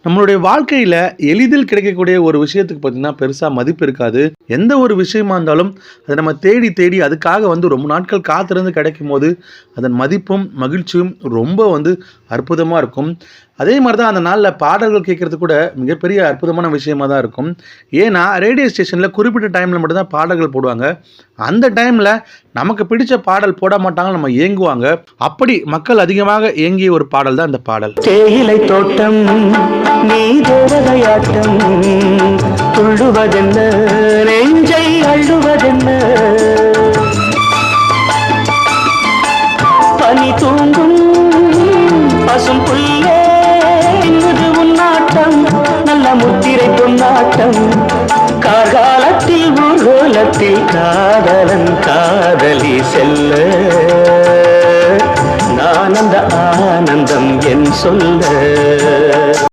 நம்மளுடைய வாழ்க்கையில எளிதில் கிடைக்கக்கூடிய ஒரு விஷயத்துக்கு பார்த்தீங்கன்னா, பெருசா மதிப்பு இருக்காது. எந்த ஒரு விஷயமா இருந்தாலும், அத நம்ம தேடி தேடி அதுக்காக ரொம்ப நாட்கள் காத்திருந்து கிடைக்கும்போது, அதன் மதிப்பும், மகிழ்ச்சியும் ரொம்ப அற்புதமா இருக்கும். அதே மாரி தான் அந்த நாள்ல பாடல்கள் கேட்கறது கூட மிகப்பெரிய அற்புதமான விஷயமா தான் இருக்கும். ஏன்னா, ரேடியோ ஸ்டேஷன்ல குறிப்பிட்ட டைம்ல மட்டும் தான் பாடல்கள் போடுவாங்க. அந்த டைம்ல நமக்கு பிடிச்ச பாடல் போட மாட்டாங்க. நம்ம ஏங்குவாங்க. அப்படி மக்கள் அதிகமாக ஏங்கிய ஒரு பாடல் தான் இந்த பாடல். தேயிலை தோட்டம் நீ தேவதையாட்டம் துள்ளுவதென்ன நெஞ்சை அள்ளுவதென்ன பனி தூங்கும் பசும் புல்லே இது உன்னாட்டம் நல்ல முத்திரை பொன்னாட்டம் கார்காலத்தில் ஊர்வலத்தில் காதலன் காதலி செல்ல நான் அந்த ஆனந்தம் என் சொல்ல